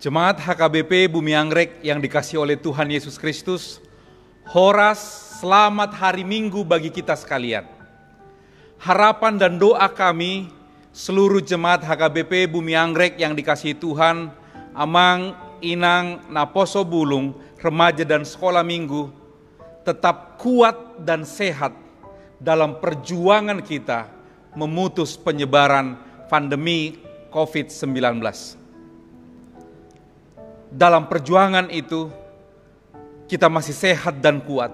Jemaat HKBP Bumi Anggrek yang dikasihi oleh Tuhan Yesus Kristus, Horas, selamat hari Minggu bagi kita sekalian. Harapan dan doa kami, seluruh jemaat HKBP Bumi Anggrek yang dikasihi Tuhan, Amang, Inang, Naposo Bulung, remaja dan sekolah minggu, tetap kuat dan sehat dalam perjuangan kita memutus penyebaran pandemi COVID-19. Dalam perjuangan itu, kita masih sehat dan kuat.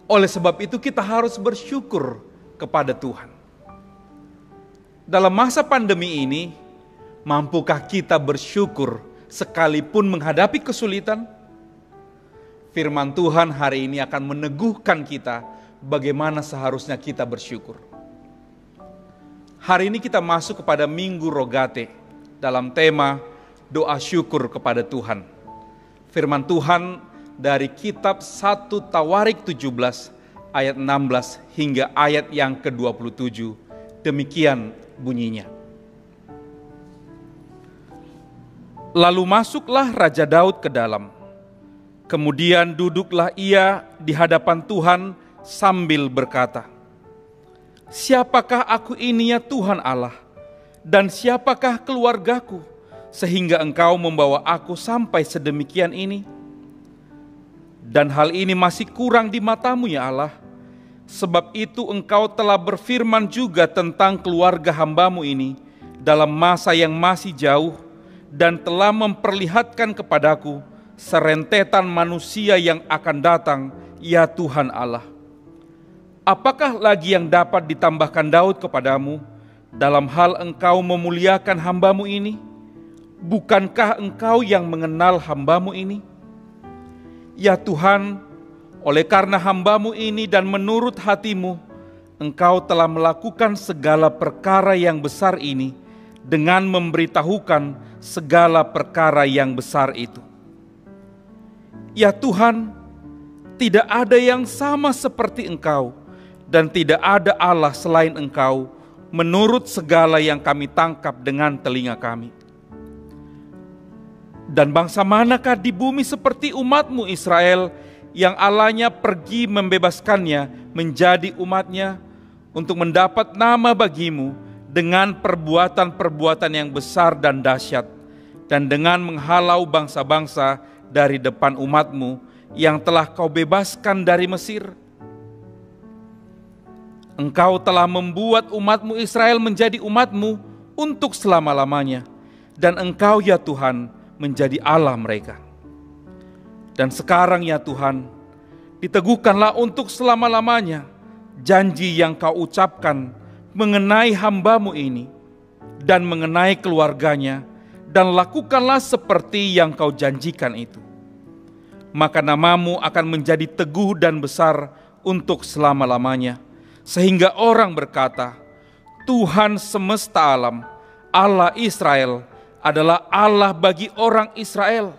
Oleh sebab itu kita harus bersyukur kepada Tuhan. Dalam masa pandemi ini, mampukah kita bersyukur sekalipun menghadapi kesulitan? Firman Tuhan hari ini akan meneguhkan kita bagaimana seharusnya kita bersyukur. Hari ini kita masuk kepada Minggu Rogate dalam tema doa syukur kepada Tuhan. Firman Tuhan dari kitab 1 Tawarik 17 ayat 16 hingga ayat yang ke-27. Demikian bunyinya. Lalu masuklah Raja Daud ke dalam. Kemudian duduklah ia di hadapan Tuhan sambil berkata, "Siapakah aku ini ya Tuhan Allah, dan siapakah keluargaku, sehingga Engkau membawa aku sampai sedemikian ini? Dan hal ini masih kurang di mata-Mu ya Allah, sebab itu Engkau telah berfirman juga tentang keluarga hamba-Mu ini dalam masa yang masih jauh, dan telah memperlihatkan kepadaku serentetan manusia yang akan datang, ya Tuhan Allah. Apakah lagi yang dapat ditambahkan Daud kepadamu dalam hal Engkau memuliakan hamba-Mu ini? Bukankah Engkau yang mengenal hamba-Mu ini? Ya Tuhan, oleh karena hamba-Mu ini dan menurut hati-Mu, Engkau telah melakukan segala perkara yang besar ini dengan memberitahukan segala perkara yang besar itu. Ya Tuhan, tidak ada yang sama seperti Engkau, dan tidak ada Allah selain Engkau, menurut segala yang kami tangkap dengan telinga kami. Dan bangsa manakah di bumi seperti umat-Mu Israel, yang Allahnya pergi membebaskannya menjadi umat-Nya untuk mendapat nama bagi-Mu dengan perbuatan-perbuatan yang besar dan dahsyat, dan dengan menghalau bangsa-bangsa dari depan umat-Mu yang telah Kau bebaskan dari Mesir. Engkau telah membuat umat-Mu Israel menjadi umat-Mu untuk selama-lamanya, dan Engkau ya Tuhan menjadi Allah mereka. Dan sekarang ya Tuhan, diteguhkanlah untuk selama-lamanya janji yang Kau ucapkan mengenai hamba-Mu ini dan mengenai keluarganya, dan lakukanlah seperti yang Kau janjikan itu. Maka nama-Mu akan menjadi teguh dan besar untuk selama-lamanya, sehingga orang berkata, Tuhan semesta alam, Allah Israel, adalah Allah bagi orang Israel.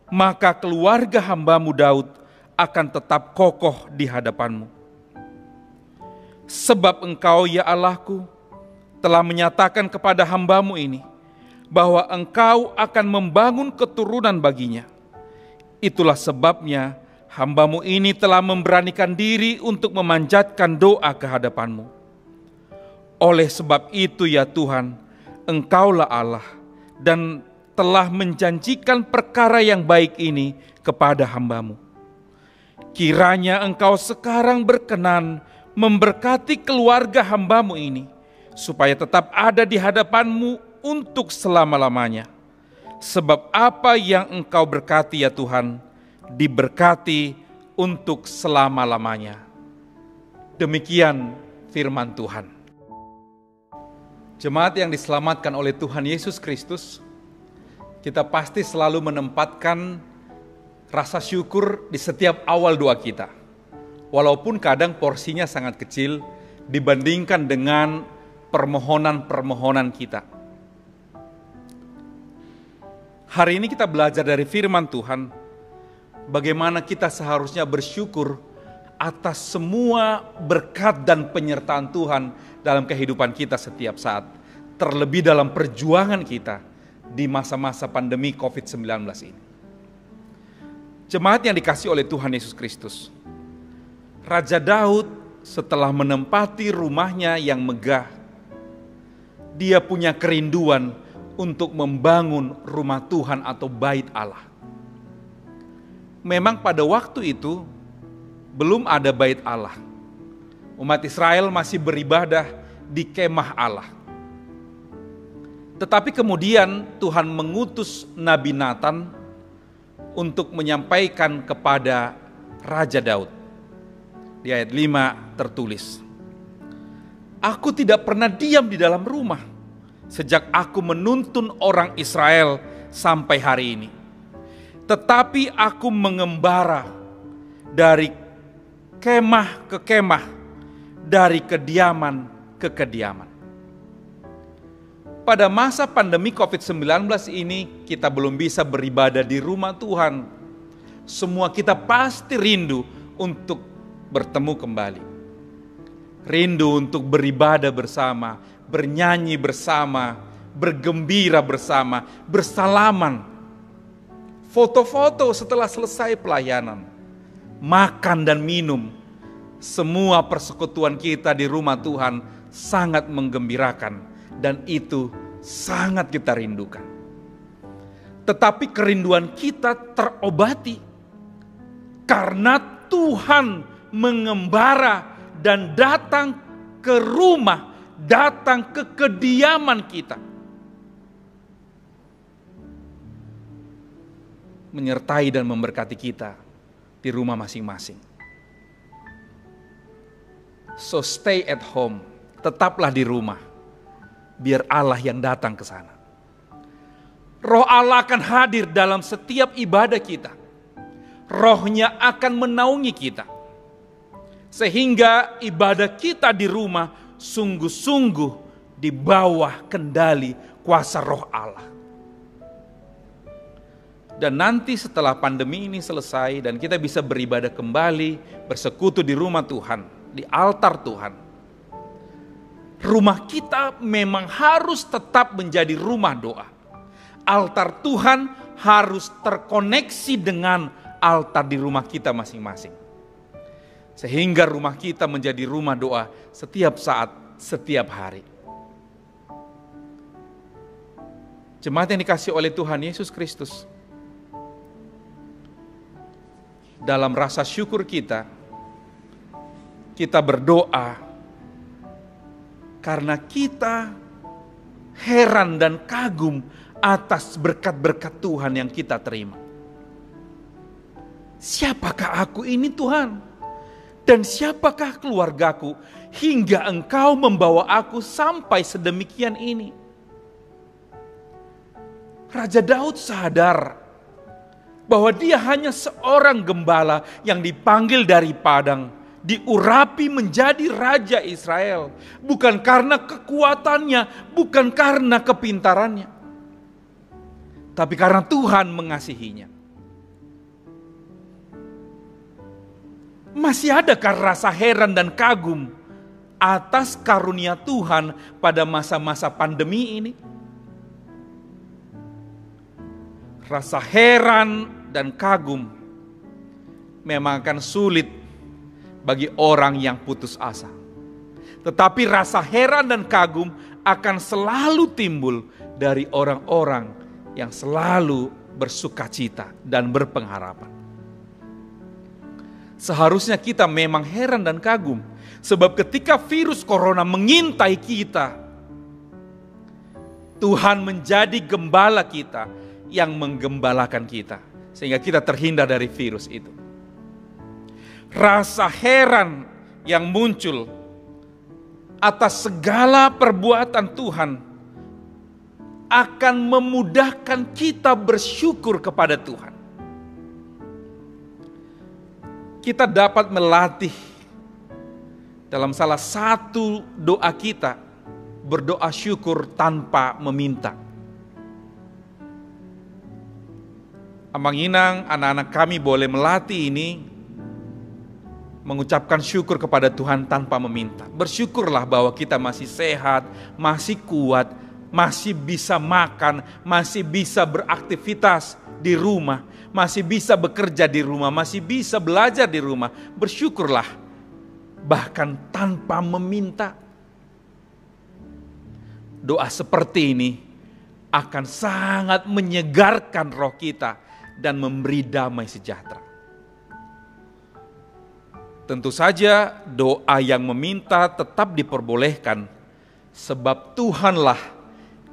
Maka keluarga hamba-Mu Daud akan tetap kokoh di hadapan-Mu. Sebab Engkau ya Allahku telah menyatakan kepada hamba-Mu ini bahwa Engkau akan membangun keturunan baginya. Itulah sebabnya hamba-Mu ini telah memberanikan diri untuk memanjatkan doa ke hadapan-Mu. Oleh sebab itu ya Tuhan, Engkaulah Allah, dan telah menjanjikan perkara yang baik ini kepada hamba-Mu. Kiranya Engkau sekarang berkenan memberkati keluarga hamba-Mu ini, supaya tetap ada di hadapan-Mu untuk selama-lamanya. Sebab apa yang Engkau berkati ya Tuhan, diberkati untuk selama-lamanya. Demikian firman Tuhan. Jemaat yang diselamatkan oleh Tuhan Yesus Kristus, kita pasti selalu menempatkan rasa syukur di setiap awal doa kita. Walaupun kadang porsinya sangat kecil dibandingkan dengan permohonan-permohonan kita. Hari ini kita belajar dari firman Tuhan, bagaimana kita seharusnya bersyukur atas semua berkat dan penyertaan Tuhan dalam kehidupan kita setiap saat. Terlebih dalam perjuangan kita di masa-masa pandemi COVID-19 ini. Jemaat yang dikasihi oleh Tuhan Yesus Kristus, Raja Daud setelah menempati rumahnya yang megah, dia punya kerinduan untuk membangun rumah Tuhan atau bait Allah. Memang pada waktu itu belum ada bait Allah. Umat Israel masih beribadah di kemah Allah. Tetapi kemudian Tuhan mengutus Nabi Nathan untuk menyampaikan kepada Raja Daud. Di ayat 5 tertulis, "Aku tidak pernah diam di dalam rumah sejak aku menuntun orang Israel sampai hari ini. Tetapi aku mengembara dari kemah ke kemah, dari kediaman ke kediaman." Pada masa pandemi COVID-19 ini kita belum bisa beribadah di rumah Tuhan. Semua kita pasti rindu untuk bertemu kembali. Rindu untuk beribadah bersama, bernyanyi bersama, bergembira bersama, bersalaman. Foto-foto setelah selesai pelayanan, makan dan minum. Semua persekutuan kita di rumah Tuhan sangat menggembirakan. Dan itu sangat kita rindukan. Tetapi kerinduan kita terobati karena Tuhan mengembara dan datang ke rumah, datang ke kediaman kita, menyertai dan memberkati kita di rumah masing-masing. So stay at home, tetaplah di rumah. Biar Allah yang datang ke sana. Roh Allah akan hadir dalam setiap ibadah kita. Rohnya akan menaungi kita. Sehingga ibadah kita di rumah sungguh-sungguh di bawah kendali kuasa Roh Allah. Dan nanti setelah pandemi ini selesai dan kita bisa beribadah kembali, bersekutu di rumah Tuhan, di altar Tuhan. Rumah kita memang harus tetap menjadi rumah doa. Altar Tuhan harus terkoneksi dengan altar di rumah kita masing-masing. Sehingga rumah kita menjadi rumah doa setiap saat, setiap hari. Jemaat yang dikasihi oleh Tuhan Yesus Kristus, dalam rasa syukur kita berdoa karena kita heran dan kagum atas berkat-berkat Tuhan yang kita terima. Siapakah aku ini Tuhan? Dan siapakah keluargaku hingga Engkau membawa aku sampai sedemikian ini? Raja Daud sadar bahwa dia hanya seorang gembala yang dipanggil dari padang, diurapi menjadi raja Israel, bukan karena kekuatannya, bukan karena kepintarannya, tapi karena Tuhan mengasihinya. Masih adakah rasa heran dan kagum atas karunia Tuhan pada masa-masa pandemi ini? Rasa heran dan kagum memang akan sulit bagi orang yang putus asa. Tetapi rasa heran dan kagum akan selalu timbul dari orang-orang yang selalu bersukacita dan berpengharapan. Seharusnya kita memang heran dan kagum, sebab ketika virus corona mengintai kita, Tuhan menjadi gembala kita yang menggembalakan kita, sehingga kita terhindar dari virus itu. Rasa heran yang muncul atas segala perbuatan Tuhan akan memudahkan kita bersyukur kepada Tuhan. Kita dapat melatih dalam salah satu doa kita, berdoa syukur tanpa meminta. Amang Inang, anak-anak kami boleh melatih ini, mengucapkan syukur kepada Tuhan tanpa meminta. Bersyukurlah bahwa kita masih sehat, masih kuat, masih bisa makan, masih bisa beraktivitas di rumah, masih bisa bekerja di rumah, masih bisa belajar di rumah, bersyukurlah bahkan tanpa meminta. Doa seperti ini akan sangat menyegarkan roh kita dan memberi damai sejahtera. Tentu saja doa yang meminta tetap diperbolehkan, sebab Tuhanlah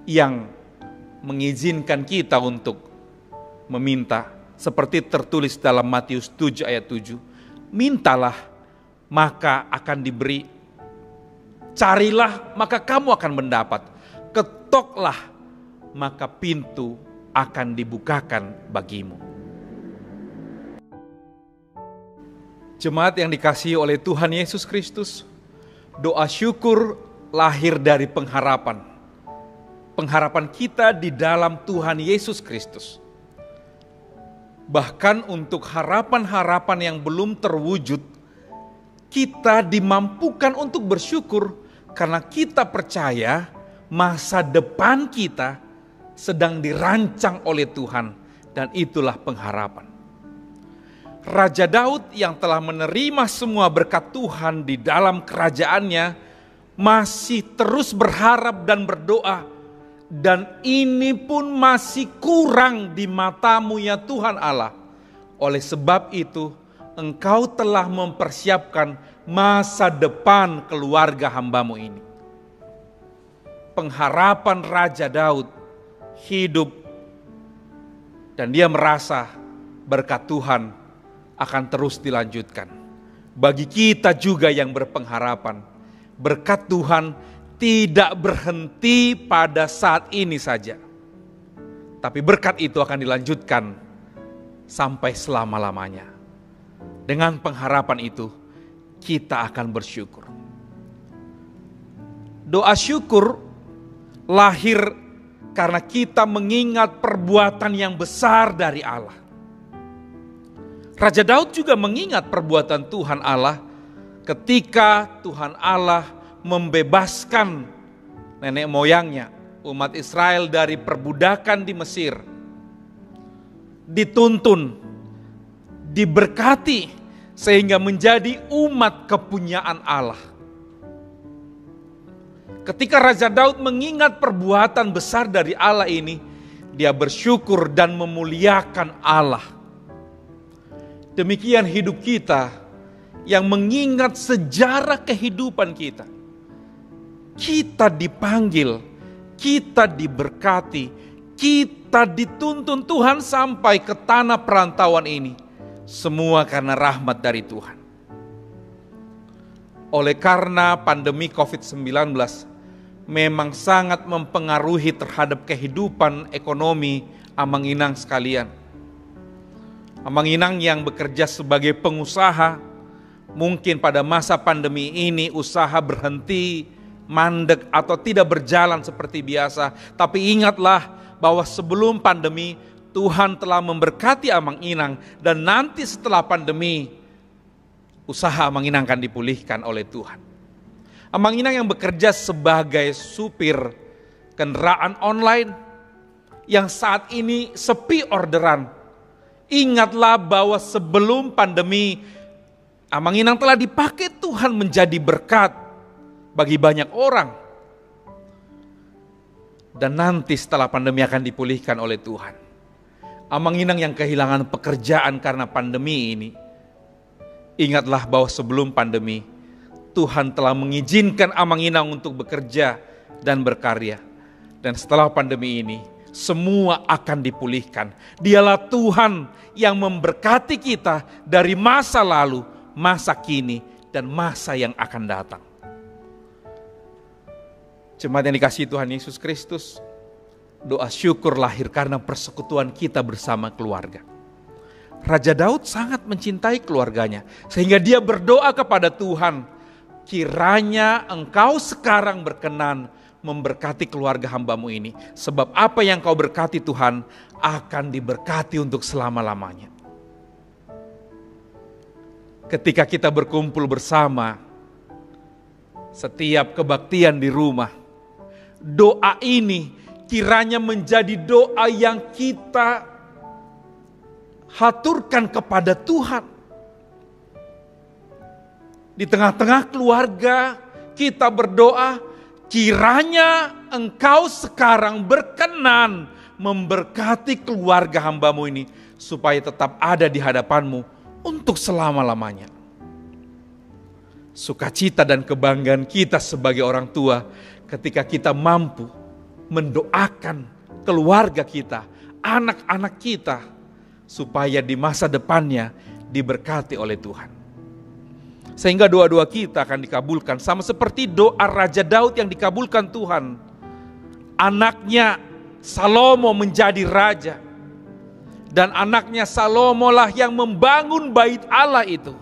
yang mengizinkan kita untuk meminta. Seperti tertulis dalam Matius 7 ayat 7. Mintalah maka akan diberi. Carilah maka kamu akan mendapat. Ketoklah maka pintu akan dibukakan bagimu. Jemaat yang dikasihi oleh Tuhan Yesus Kristus, doa syukur lahir dari pengharapan. Pengharapan kita di dalam Tuhan Yesus Kristus. Bahkan untuk harapan-harapan yang belum terwujud, kita dimampukan untuk bersyukur karena kita percaya masa depan kita sedang dirancang oleh Tuhan, dan itulah pengharapan. Raja Daud yang telah menerima semua berkat Tuhan di dalam kerajaannya masih terus berharap dan berdoa, dan ini pun masih kurang di matamu ya Tuhan Allah. Oleh sebab itu Engkau telah mempersiapkan masa depan keluarga hambamu ini. Pengharapan Raja Daud hidup dan dia merasa berkat Tuhan akan terus dilanjutkan. Bagi kita juga yang berpengharapan, berkat Tuhan tidak berhenti pada saat ini saja, tapi berkat itu akan dilanjutkan sampai selama-lamanya. Dengan pengharapan itu, kita akan bersyukur. Doa syukur lahir karena kita mengingat perbuatan yang besar dari Allah. Raja Daud juga mengingat perbuatan Tuhan Allah ketika Tuhan Allah membebaskan nenek moyangnya, umat Israel dari perbudakan di Mesir. Dituntun, diberkati sehingga menjadi umat kepunyaan Allah. Ketika Raja Daud mengingat perbuatan besar dari Allah ini, dia bersyukur dan memuliakan Allah. Demikian hidup kita yang mengingat sejarah kehidupan kita. Kita dipanggil, kita diberkati, kita dituntun Tuhan sampai ke tanah perantauan ini. Semua karena rahmat dari Tuhan. Oleh karena pandemi COVID-19 memang sangat mempengaruhi terhadap kehidupan ekonomi Amang Inang sekalian. Amang Inang yang bekerja sebagai pengusaha, mungkin pada masa pandemi ini usaha berhenti, mandek atau tidak berjalan seperti biasa. Tapi ingatlah bahwa sebelum pandemi Tuhan telah memberkati Amang Inang, dan nanti setelah pandemi usaha Amang Inang akan dipulihkan oleh Tuhan. Amang Inang yang bekerja sebagai supir kendaraan online yang saat ini sepi orderan. Ingatlah bahwa sebelum pandemi Amang Inang telah dipakai Tuhan menjadi berkat bagi banyak orang. Dan nanti setelah pandemi akan dipulihkan oleh Tuhan. Amang Inang yang kehilangan pekerjaan karena pandemi ini, ingatlah bahwa sebelum pandemi Tuhan telah mengizinkan Amang Inang untuk bekerja dan berkarya. Dan setelah pandemi ini semua akan dipulihkan. Dialah Tuhan yang memberkati kita dari masa lalu, masa kini, dan masa yang akan datang. Jemaat yang dikasihi Tuhan Yesus Kristus, doa syukur lahir karena persekutuan kita bersama keluarga. Raja Daud sangat mencintai keluarganya, sehingga dia berdoa kepada Tuhan, kiranya Engkau sekarang berkenan memberkati keluarga hambamu ini. Sebab apa yang Kau berkati Tuhan akan diberkati untuk selama-lamanya. Ketika kita berkumpul bersama, setiap kebaktian di rumah, doa ini kiranya menjadi doa yang kita haturkan kepada Tuhan. Di tengah-tengah keluarga kita berdoa, kiranya Engkau sekarang berkenan memberkati keluarga hamba-Mu ini, supaya tetap ada di hadapan-Mu untuk selama-lamanya. Sukacita dan kebanggaan kita sebagai orang tua ketika kita mampu mendoakan keluarga kita, anak-anak kita, supaya di masa depannya diberkati oleh Tuhan. Sehingga doa-doa kita akan dikabulkan, sama seperti doa Raja Daud yang dikabulkan Tuhan. Anaknya Salomo menjadi raja, dan anaknya Salomo lah yang membangun bait Allah itu.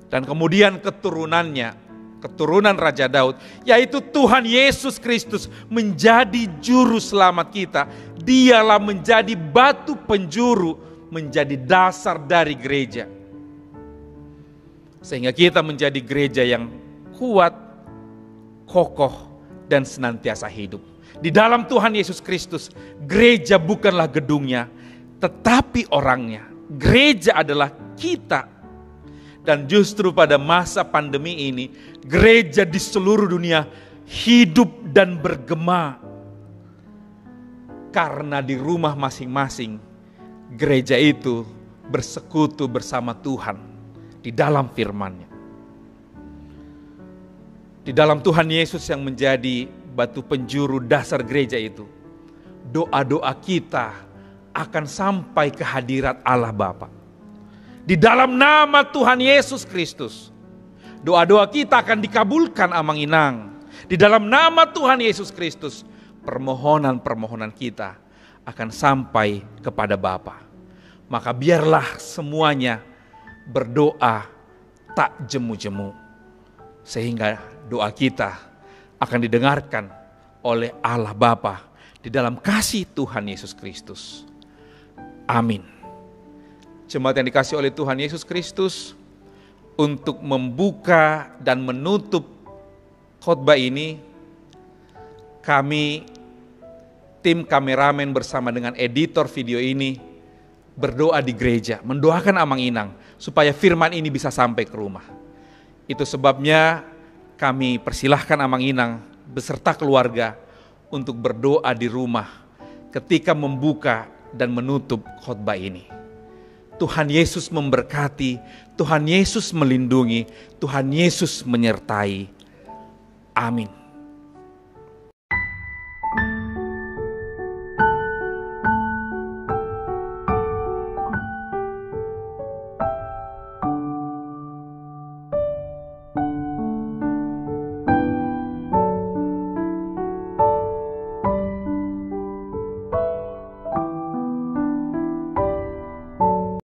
Dan kemudian keturunan Raja Daud, yaitu Tuhan Yesus Kristus, menjadi juru selamat kita. Dialah menjadi batu penjuru, menjadi dasar dari gereja. Sehingga kita menjadi gereja yang kuat, kokoh, dan senantiasa hidup. Di dalam Tuhan Yesus Kristus, gereja bukanlah gedungnya, tetapi orangnya. Gereja adalah kita. Dan justru pada masa pandemi ini, gereja di seluruh dunia hidup dan bergema. Karena di rumah masing-masing, gereja itu bersekutu bersama Tuhan di dalam firman-Nya. Di dalam Tuhan Yesus yang menjadi batu penjuru dasar gereja itu, doa-doa kita akan sampai ke hadirat Allah Bapa. Di dalam nama Tuhan Yesus Kristus, doa-doa kita akan dikabulkan amang-inang. Di dalam nama Tuhan Yesus Kristus, permohonan-permohonan kita akan sampai kepada Bapa. Maka biarlah semuanya berdoa tak jemu-jemu, sehingga doa kita akan didengarkan oleh Allah Bapa di dalam kasih Tuhan Yesus Kristus. Amin. Jemaat yang dikasihi oleh Tuhan Yesus Kristus, untuk membuka dan menutup khotbah ini, kami tim kameramen bersama dengan editor video ini berdoa di gereja, mendoakan amang-inang supaya firman ini bisa sampai ke rumah. Itu sebabnya kami persilahkan amang-inang beserta keluarga untuk berdoa di rumah ketika membuka dan menutup khotbah ini. Tuhan Yesus memberkati, Tuhan Yesus melindungi, Tuhan Yesus menyertai. Amin.